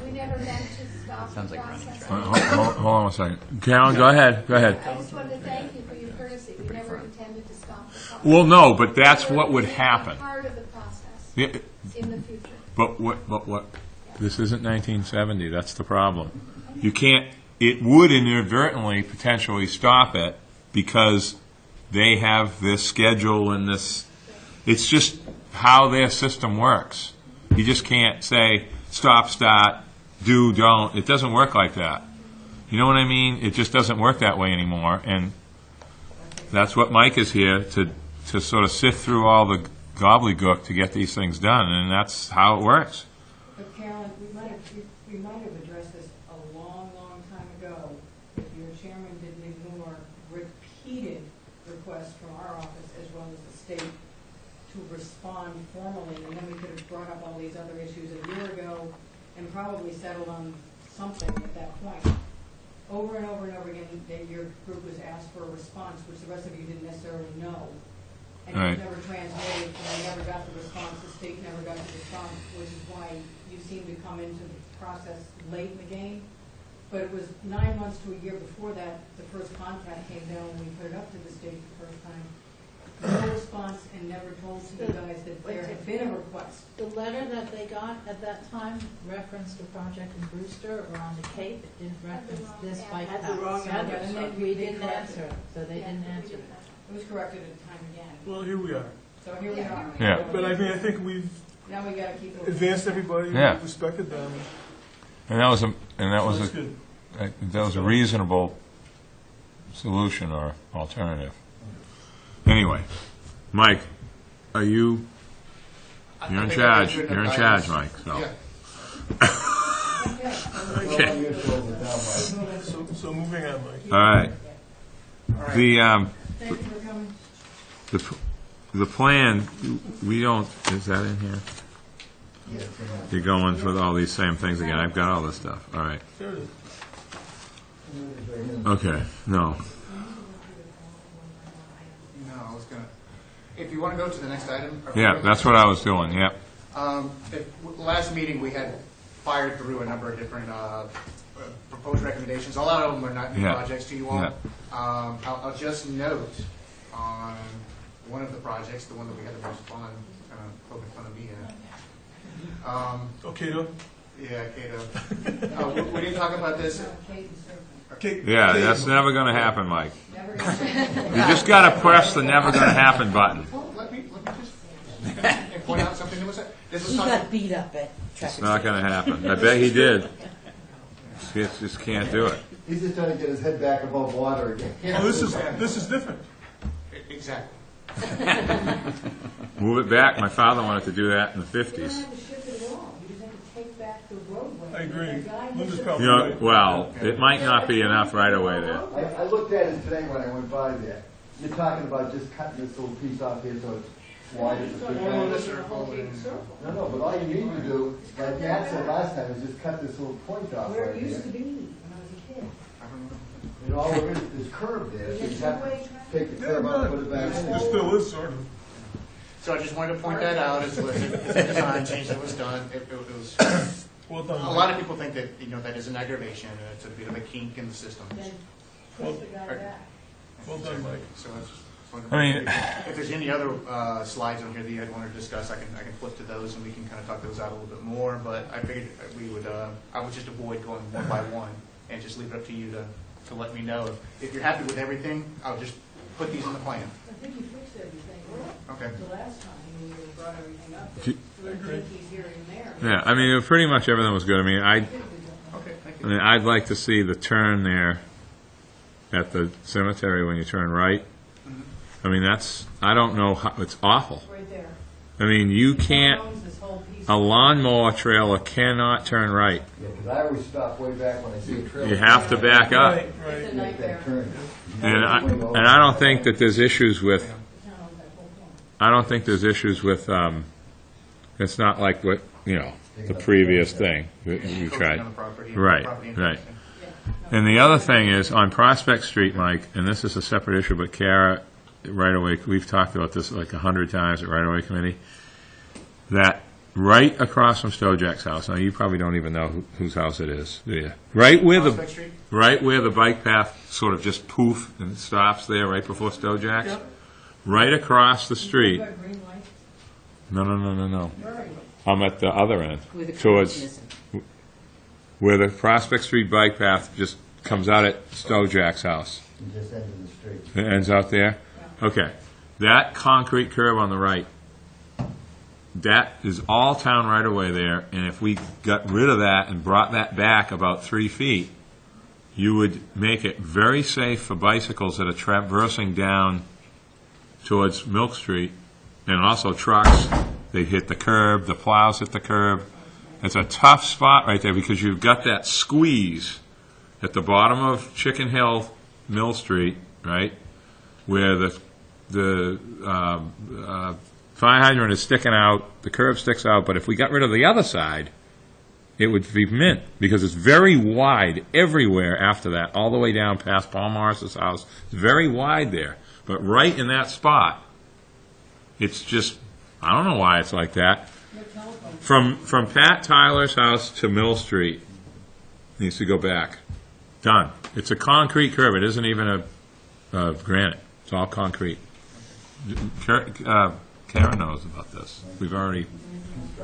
G: we never meant to stop the
B: Sounds like running
G: process.
A: Hold on one second. Carolyn, go ahead. Go ahead.
G: I just wanted to thank you for your courtesy. We never intended to stop the process.
A: Well, no, but that's what would happen.
G: Part of the process
A: Yeah,
G: in the future.
A: but what? This isn't 1970. That's the problem. You can't. It would inadvertently potentially stop it because they have this schedule and this It's just how their system works. You just can't say, stop, start, do, don't. It doesn't work like that. You know what I mean? It just doesn't work that way anymore, and that's what Mike is here to sort of sift through all the gobbledygook to get these things done, and that's how it works.
J: But Carolyn, we might have addressed this a long, long time ago if your chairman didn't ignore repeated requests from our office as well as the state to respond formally, and then we could have brought up all these other issues a year ago and probably settled on something at that point. Over and over and over again, that your group was asked for a response, which the rest of you didn't necessarily know. And it
A: Right.
J: was never transmitted, and we never got the response, the state never got the response, which is why you seem to come into the process late in the game. But it was 9 months to a year before that, the first contact came down when we put it up to the state the first time. No response, and never told to you guys that there had been a request.
M: The letter that they got at that time referenced a project in Brewster or on the Cape. It didn't reference this bike
K: Had the
M: path.
K: wrong address.
M: And then we didn't answer it, so they didn't answer it.
J: It was corrected at the time again.
D: Well, here we are.
J: So here we are.
A: Yeah.
D: But I mean, I think we've
J: Now we gotta keep it.
D: advanced everybody,
A: Yeah.
D: we've respected them.
A: And that was
D: So that's good.
A: that was a reasonable solution or alternative. Anyway, Mike, are you? You're in charge. You're in charge, Mike. So.
F: Yeah.
A: Okay.
D: So moving on, Mike.
A: All right. The
J: Thank you for coming.
A: the plan, we don't. Is that in here? You're going for all these same things again. I've got all this stuff. All right.
D: There it is.
A: Okay. No.
F: No, I was gonna, if you want to go to the next item.
A: Yeah, that's what I was doing. Yep.
F: Last meeting, we had fired through a number of different proposed recommendations. A lot of them are not new
A: Yeah.
F: projects to you all.
A: Yeah.
F: I'll just note on one of the projects, the one that we had the most fun, kind of poking fun of me in.
D: Okay, though?
F: Yeah, Cato. We didn't talk about this.
D: Okay.
A: Yeah,
D: okay.
A: that's never going to happen, Mike.
J: Never gonna
A: You just got to press the never going to happen button.
F: Well, let me just and point out something that was, this was
K: He
F: talking.
K: got beat up at
A: It's
K: traffic.
A: not going to happen. I bet he did. He just can't do it.
H: He's just trying to get his head back above water again.
D: Oh, this is different.
F: Exactly.
A: Move it back. My father wanted to do that in the
J: You don't
A: 50s.
J: have to shift it at all. You just have to take back the roadway.
D: I agree.
J: The guy
D: Linda's
J: hits it-
D: probably
A: You know,
D: right.
A: well, it might not be enough right away there.
H: I looked at it today when I went by there. You're talking about just cutting this little piece off here so it's wide as a good
F: Well,
H: bang.
F: this circle and-
H: No, but all you need to do, like Matt said last time, is just cut this little point off
J: Where
H: right
J: it used
H: here.
J: to be when I was a kid.
F: I don't know.
H: And all there is curb there, so you have to take the
D: Yeah,
H: curb out and put
D: no,
H: it back in.
D: it still is sort of.
F: So I just wanted to point that out as a design change that was done. It was,
D: Well done.
F: a lot of people think that, that is an aggravation, and it's a bit of a kink in the system.
J: Then push the guy back.
D: Well done, Mike.
F: So I just wanted
A: I mean-
F: if there's any other slides on here that you would want to discuss, I can flip to those and we can kind of talk those out a little bit more. But I figured I would just avoid going one by one and just leave it up to you to let me know if you're happy with everything. I'll just put these in the plan.
J: I think you fixed everything.
F: Okay.
J: The last time when you brought everything up,
A: If you-
J: little jinkies here and there.
A: Yeah, I mean, pretty much everything was good. I mean,
F: Okay, thank
A: I
F: you.
A: mean, I'd like to see the turn there at the cemetery when you turn right. I mean, I don't know how, it's awful.
J: Right there.
A: I mean, you
J: He
A: can't,
J: owns this whole piece.
A: a lawnmower trailer cannot turn right.
H: Yeah, because I always stop way back when I see a trailer.
A: You have to back up.
D: Right,
J: It's a
D: right.
H: Make
J: nightmare.
H: that turn.
A: And I don't think that there's issues with,
J: The town owns that whole thing.
A: I don't think there's issues with, it's not like what, the previous thing that you
F: Encroaching
A: tried.
F: on the property,
A: Right,
F: property
A: right.
F: interest.
A: And the other thing is, on Prospect Street, Mike, and this is a separate issue, but Kara, right away, we've talked about this like 100 times at Right Away Committee, that right across from Stojak's house, now you probably don't even know whose house it is, do you? Right where
F: Prospect Street?
A: the bike path sort of just poof and stops there right before Stojak's,
D: Yep.
A: right across the street.
J: Got green light.
A: No.
J: Where are you?
A: I'm at the other end,
C: Where the curb is
A: towards
C: missing.
A: where the Prospect Street bike path just comes out at Stojak's house.
H: You just enter the street.
A: It ends out there? Okay. That concrete curb on the right that is all town right away there, and if we got rid of that and brought that back about 3 feet, you would make it very safe for bicycles that are traversing down towards Milk Street, and also trucks. They hit the curb, the plows hit the curb. It's a tough spot right there because you've got that squeeze at the bottom of Chicken Hill, Mill Street, right, where the fire hydrant is sticking out, the curb sticks out, but if we got rid of the other side, it would be mint, because it's very wide everywhere after that, all the way down past Paul Morris's house. It's very wide there, but right in that spot, it's just, I don't know why it's like that. From Pat Tyler's house to Mill Street, needs to go back. Done. It's a concrete curb. It isn't even a granite. It's all concrete. Karen knows about this. We've already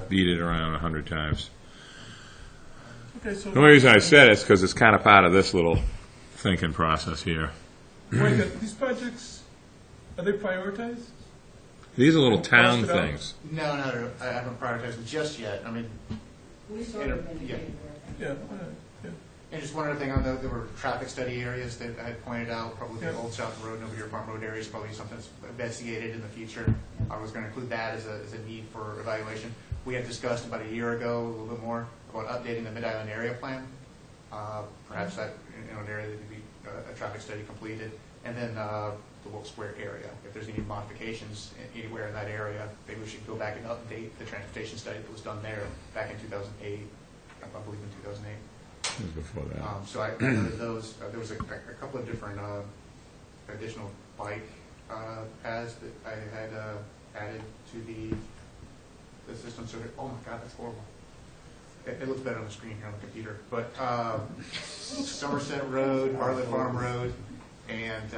A: beat it around 100 times.
D: Okay, so,
A: The only reason I said it is because it's kind of part of this little thinking process here.
D: Mike, these projects, are they prioritized?
A: These are little town
D: Crossed it out?
A: things.
F: No, I haven't prioritized them just yet. I mean,
J: We sort of indicated
D: Yeah, all right, yeah.
F: and just one other thing, I know there were traffic study areas that I had pointed out, probably the
D: Yeah.
F: Old South Road, Nova Deer Farm Road area is probably something that's investigated in the future. I was gonna include that as a need for evaluation. We had discussed about a year ago, a little bit more, about updating the Mid-Island area plan. Perhaps that, an area that could be a traffic study completed. And then the Wilkes Square area, if there's any modifications anywhere in that area, maybe we should go back and update the transportation study that was done there back in 2008, I believe in 2008.
A: It was before that.
F: So I added those, there was a couple of different additional bike paths that I had added to the system, so that, oh my God, that's horrible. It looks better on the screen here on the computer, but Somerset Road, Bartlett Farm Road, and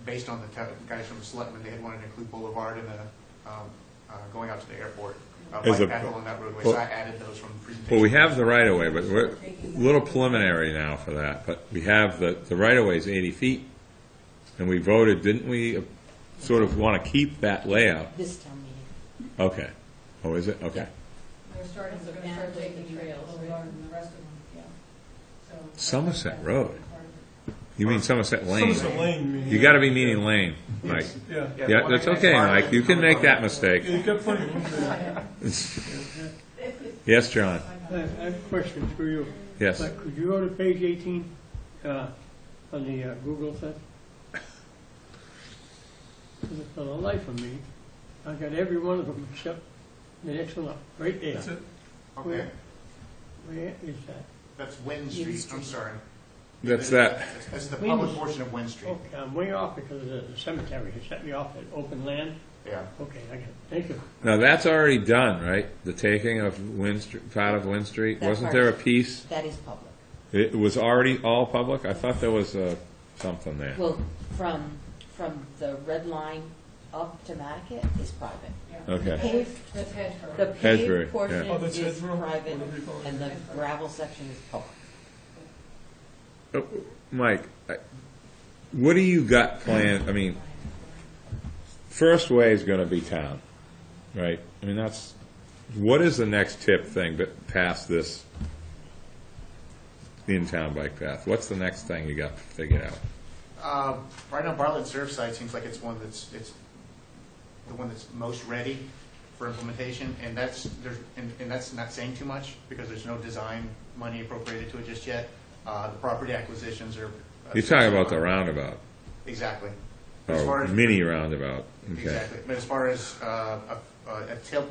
F: based on the guys from the Selectmen, they had wanted to include Boulevard and going out to the airport. Bike path along that roadway, so I added those from the presentation.
A: Well, we have the right-of-way, but we're a little preliminary now for that. But we have the right-of-way is 80 feet, and we voted, didn't we, sort of want to keep that layout?
C: This town meeting.
A: Okay. Oh, is it? Okay.
J: We're starting,
I: They're
J: we're
I: gonna
J: gonna start
I: start
J: taking
I: taking
J: trails,
I: trails,
J: right,
I: right?
J: and the rest of them, yeah. So.
A: Somerset Road. You mean Somerset Lane?
D: Somerset Lane, meaning.
A: You got to be meaning Lane, Mike.
D: Yeah.
A: Yeah, that's okay, Mike. You can make that mistake.
D: Yeah, you got plenty of room there.
A: Yes, John.
N: I have a question for you.
A: Yes.
N: Could you go to page 18 on the Google thing? For the life of me, I got every one of them except the next one up, right there.
D: That's it.
F: Okay,
N: Where is that?
F: that's Wynn Street, I'm sorry.
A: That's that.
F: That's the public portion of Wynn Street.
N: Okay, I'm way off because of the cemetery. It set me off at open land.
F: Yeah.
N: Okay, I got it. Thank you.
A: Now, that's already done, right? The taking of Wynn Street, part of Wynn Street?
C: That
A: Wasn't
C: part.
A: there a piece?
C: That is public.
A: It was already all public? I thought there was something there.
C: Well, from the red line up to Nantucket is private.
A: Okay.
C: Paved,
J: That's Hedgerow.
C: the
A: Hedgerow,
C: paved portion
D: yeah. Oh, that's
C: is
D: Hedgerow?
C: private,
D: Whatever you call it.
C: and the gravel section is public.
A: Mike, what do you got planned? I mean, first way is going to be town, right? I mean, what is the next tip thing but past this in-town bike path? What's the next thing you got figured out?
F: Right now, Bartlett Surfside seems like it's the one that's most ready for implementation, and that's not saying too much because there's no design money appropriated to it just yet. The property acquisitions are.
A: You're talking about the roundabout,
F: Exactly. As far
A: or
F: as-
A: mini roundabout. Okay.
F: Exactly. But as far as a tip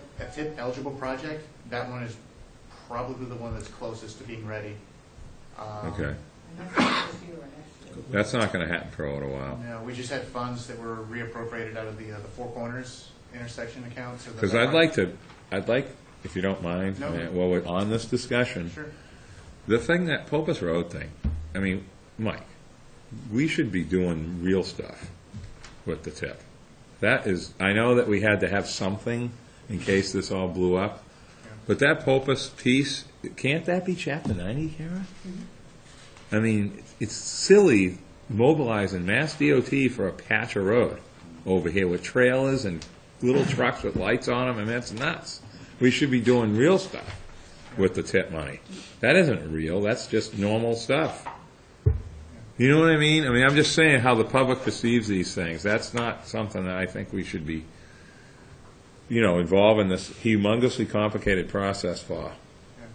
F: eligible project, that one is probably the one that's closest to being ready.
A: Okay.
J: And that's not this year, next year.
A: That's not going to happen for a little while.
F: No, we just had funds that were reappropriated out of the Four Corners intersection account. So
A: Because I'd like, if you don't mind,
F: No.
A: while we're on this discussion,
F: Sure.
A: the thing, that Popus Road thing, I mean, Mike, we should be doing real stuff with the tip. That is, I know that we had to have something in case this all blew up, but that Popus piece, can't that be Chapter 90, Kara? I mean, it's silly mobilizing Mass DOT for a patch of road over here with trailers and little trucks with lights on them, and that's nuts. We should be doing real stuff with the tip money. That isn't real, that's just normal stuff. You know what I mean? I mean, I'm just saying how the public perceives these things. That's not something that I think we should be, involved in this humongously complicated process for,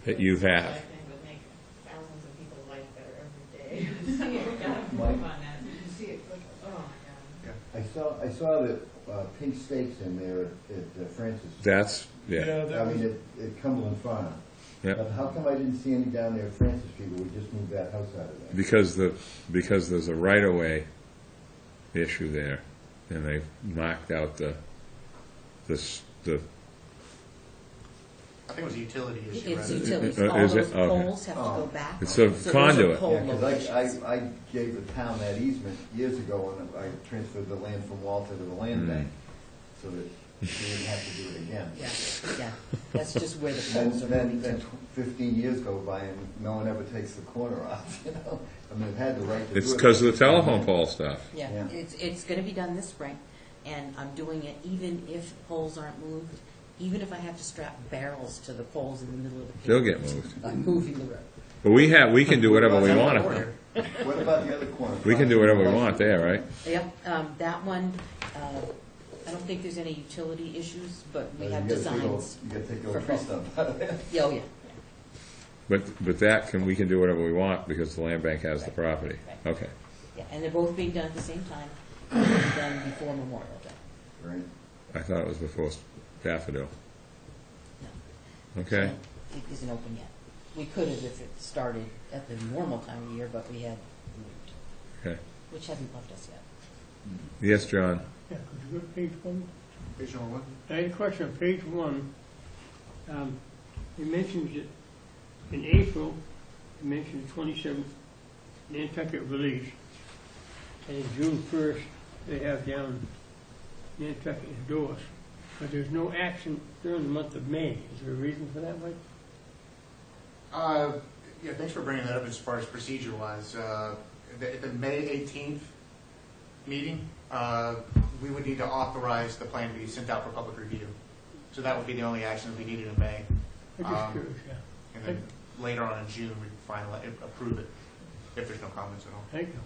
A: that you
I: I
A: have.
I: think would make thousands of people's life better every day. See it, gotta move on that. You see it, oh my God.
H: I saw the pink stakes in there at Francis.
A: That's, yeah.
D: that
H: I
D: was,
H: mean, at Cumberland Farm.
A: Yep.
H: But how come I didn't see any down there at Francis Street, where we just moved that house out of there?
A: Because there's a right-of-way issue there, and they knocked out the
F: I think it was a utility issue,
C: It's
F: rather.
C: utilities,
A: Is
C: all
A: it?
C: those
A: Okay.
C: poles have to go
H: Oh.
C: back.
A: It's a
C: So those are
A: conduit.
C: pole
H: Yeah, because
C: locations.
H: I gave the town that easement years ago, and I transferred the land from Walter to the land bank, so that we didn't have to do it again.
C: Yeah, that's just where the
H: And
C: poles are
H: then,
C: moving
H: then
C: to.
H: 15 years go by, and no one ever takes the corner off, I mean, it had the right to do it.
A: It's because of the telephone pole stuff.
C: Yeah,
H: Yeah.
C: it's gonna be done this spring, and I'm doing it even if poles aren't moved, even if I have to strap barrels to the poles in the middle of the field.
A: They'll get moved.
C: I'm moving the road.
A: But we can do whatever we want.
H: What about the other corner?
A: We can do whatever we want there, right?
C: Yep, that one, I don't think there's any utility issues, but we have
H: You gotta take
C: designs.
H: You gotta take the
C: for
H: old tree
C: both.
H: stump out of there.
C: Yeah, oh, yeah.
A: But we can do whatever we want because the land bank has the property.
C: Right.
A: Okay.
C: Yeah, and they're both being done at the same time, and they're done before Memorial Day.
H: Right.
A: I thought it was before Daffodil.
C: No.
A: Okay.
C: So it isn't open yet. We could have if it started at the normal time of year, but we had moved,
A: Okay.
C: which hasn't left us yet.
A: Yes, John.
N: Yeah, could you go to page 1?
F: Page number one.
N: I had a question on page 1. You mentioned that in April, you mentioned the 27th Nantucket release, and June 1st, they have down Nantucket endorsed. But there's no action during the month of May. Is there a reason for that, Mike?
F: Yeah, thanks for bringing that up as far as procedure-wise. At the May 18th meeting, we would need to authorize the plan to be sent out for public review. So that would be the only action that we needed in May.
N: I'm just curious, yeah.
F: And then later on in June, we'd finally approve it, if there's no comments at all.
N: Thank you.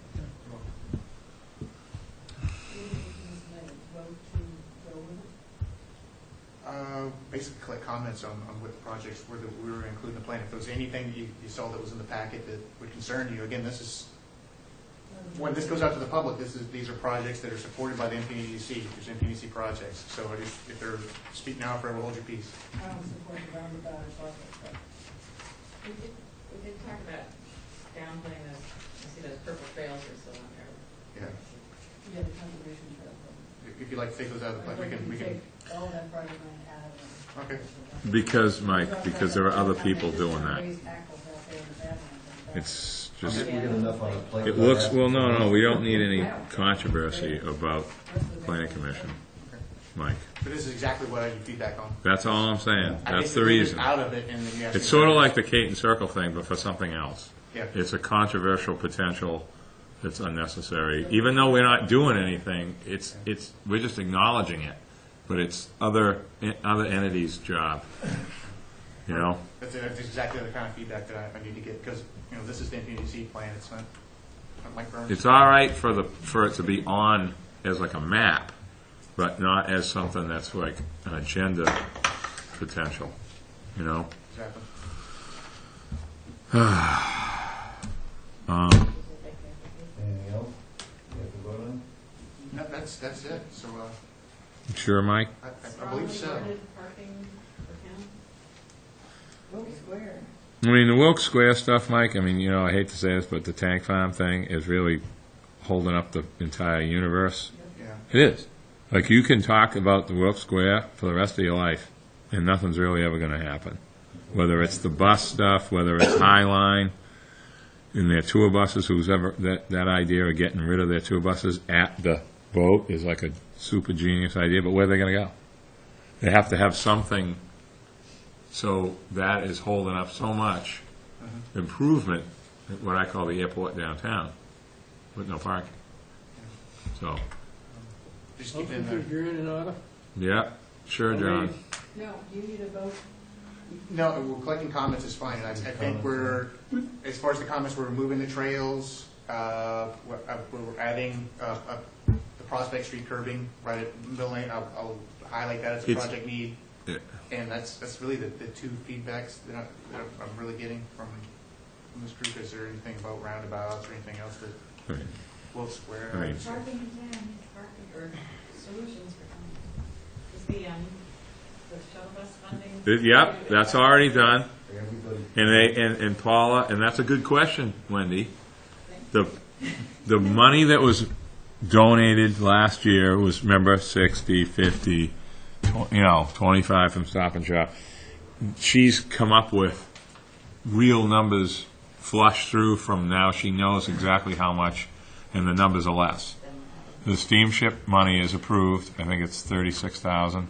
F: Basically collect comments on what the projects were that we were including in the plan. If there was anything you saw that was in the packet that would concern you, again, this is, when this goes out to the public, these are projects that are supported by the NPDC. There's NPDC projects. So if they're, speak now or forever hold your peace.
J: I don't support the roundabout project, but
I: We did talk about downplaying those, I see those purple trails are still on there.
F: Yeah.
J: you get the conservation trail.
F: If you'd like to take those out of the plan, we can.
J: Take all that project land out of them.
F: Okay.
A: Because, Mike, because there are other people doing that.
J: Raise tackles out there in the Badlands and back.
A: It's just,
H: We get enough on the plate.
A: it looks, well, no, we don't need any controversy about planning commission, Mike.
F: But this is exactly what I need feedback on.
A: That's all I'm saying.
F: I
A: That's
F: think
A: the
F: we leave it
A: reason.
F: out of it, and then you have
A: It's
F: to-
A: sort of like the Caton Circle thing, but for something else.
F: Yeah.
A: It's a controversial potential that's unnecessary. Even though we're not doing anything, we're just acknowledging it. But it's other entities' job, you know?
F: That's exactly the kind of feedback that I need to get, because, this is the NPDC plan, it's not Mike Burns.
A: It's all right for it to be on as like a map, but not as something that's like an agenda potential, you know?
F: Exactly.
H: Anything else you have to vote on?
F: No, that's it, so,
A: Sure, Mike?
F: I believe so.
I: Parking for town?
J: Wilkie Square.
A: I mean, the Wilkes Square stuff, Mike, I mean, I hate to say this, but the tank farm thing is really holding up the entire universe.
F: Yeah.
A: It is. Like, you can talk about the Wilkes Square for the rest of your life, and nothing's really ever going to happen. Whether it's the bus stuff, whether it's High Line, in their tour buses, that idea of getting rid of their tour buses at the boat is like a super genius idea, but where are they going to go? They have to have something, so that is holding up so much improvement at what I call the airport downtown, with no parking. So,
F: Just keep it in
N: Motion to
F: there.
N: adjourn in order?
A: Yeah, sure, John.
J: No, you need a vote.
F: No, we're collecting comments is fine. I think we're, as far as the comments, we're removing the trails, we're adding the Prospect Street curbing right at Mill Lane. I'll highlight that as a project need.
A: Yeah.
F: And that's really the two feedbacks that I'm really getting from this group. Is there anything about roundabouts or anything else that Wolf Square?
A: Right.
I: Parking in town, parking or solutions for is the shuttle bus funding?
A: Yep, that's already done.
H: Everybody,
A: And Paula, and that's a good question, Wendy. The money that was donated last year was, remember, 60, 50, 25 from Stop and Shop. She's come up with real numbers flushed through from now. She knows exactly how much, and the numbers are less. The steamship money is approved. I think it's 36,000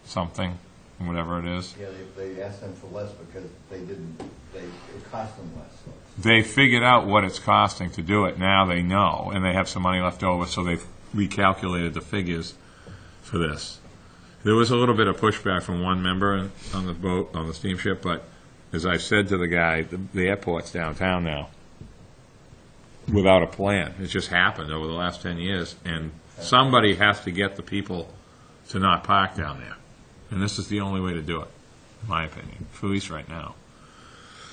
A: something, whatever it is.
H: yeah, they asked them for less because it cost them less. So.
A: They figured out what it's costing to do it. Now they know, and they have some money left over, so they've recalculated the figures for this. There was a little bit of pushback from one member on the boat, on the steamship, but as I said to the guy, the airport's downtown now without a plan. It just happened over the last 10 years, and somebody has to get the people to not park down there. And this is the only way to do it, in my opinion, at least right now.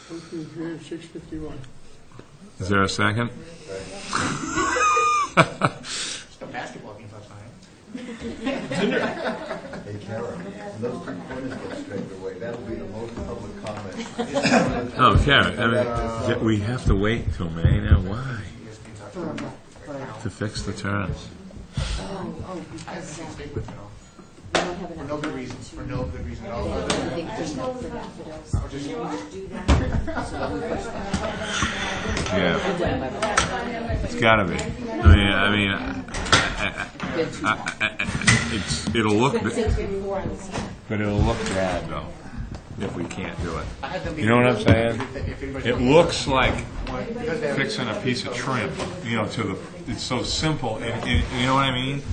N: 6:51.
A: Is there a second?
F: The basketball games last night.
H: Hey, Kara, when those 2 corners get straightened away, that'll be the most public comment.
A: Oh, Karen, I mean, we have to wait till May now. Why? To fix the turns.
C: Oh,
F: I
C: because
F: haven't been with it all.
C: we don't have
F: For
C: enough
F: no good
C: time
F: reason.
C: to.
F: For no good reason at all.
C: I think there's no for daffodils.
F: I'll just-
C: We should do that. So we first-
A: Yeah,
C: I've done my best.
A: it's got to be. It'll look,
C: Since before on the side.
A: but it'll look bad though if we can't do it.
F: I had them
A: You know what I'm saying?
F: If anybody's
A: It
F: looking
A: looks like
F: for one, because they have-
A: fixing a piece of trim. It's so simple, and you know what I mean?